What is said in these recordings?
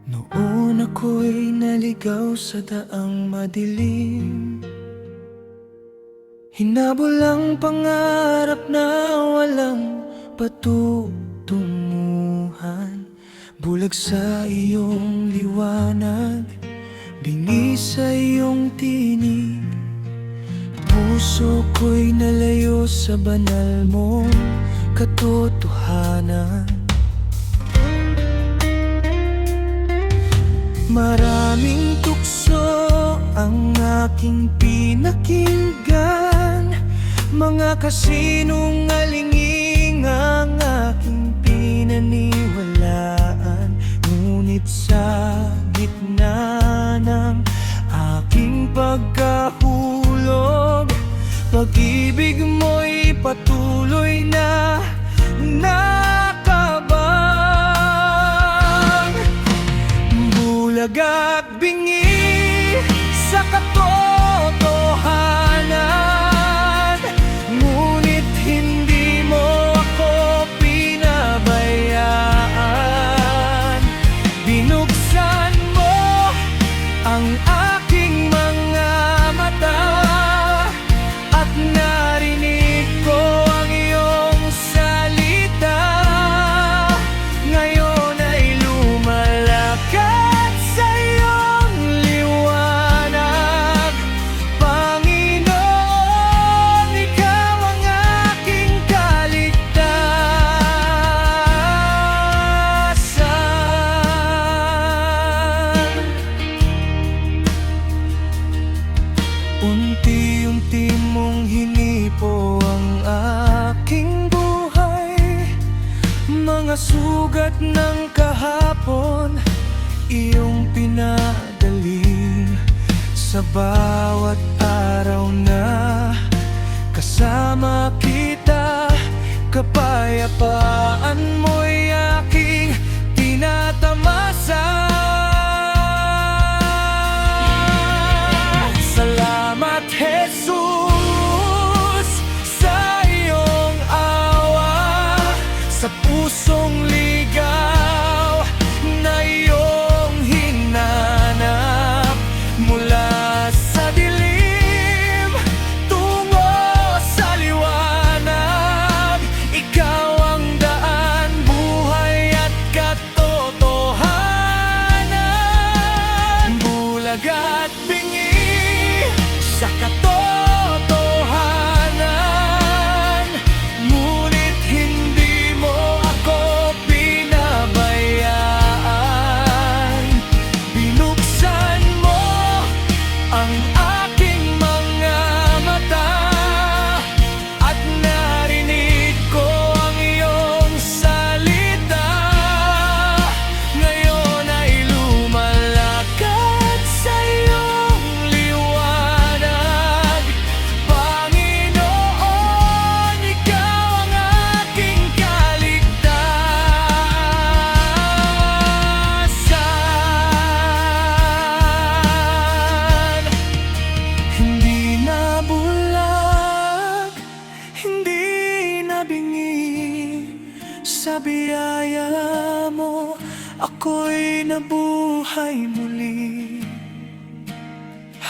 Noon ako'y naligaw sa daang madilim, hinabol ang pangarap na walang patutunguhan. Bulag sa iyong liwanag, bingi sa iyong tinig. Puso ko'y nalayo sa banal mong katotohanan. Maraming tukso ang aking pinakinggan, mga kasinungaling ang aking pinaniwalaan. Ngunit sa gitna ng aking pagkahulog, pag-ibig mo'y patuloy na nakabang. Bulag at bingi sa katotohanan, ngunit hindi mo ako pinabayaan. Binuksan mo ang aking mga mata at narinig ko ang iyong salita. Ngayon ay lumalakad sa iyong liwanag. Panginoon, ikaw ang aking kaligtasan. Unti-unti mong hinipo ang aking buhay, mga sugat ng kahapon iyong pinadaling. Sa bawat araw na kasama kita, kapayapaan mo'y aking tinatamasa. Salamat, Jesus, sa iyong awa, sa pusong ligaw na iyong hinanap. Mula sa dilim tungo sa liwanag, ikaw ang daan, buhay at katotohanan. Bulag at bingi sa katotohanan, ngunit hindi mo ako pinabayaan. Binuksan mo ang aking mga mata at narinig ko ang iyong salita. Ngayon ay lumalakad sa iyong liwanag. Panginoon, ikaw ang aking kaligtasan. Hindi na bulag, hindi na bingi, sa biyaya mo ako'y nabuhay muli.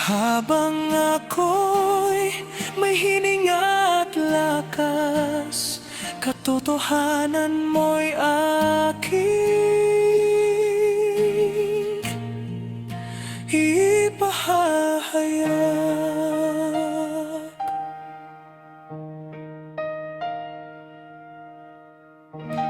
Habang ako'y may hininga at lakas, katotohanan mo'y aking ipahahayag.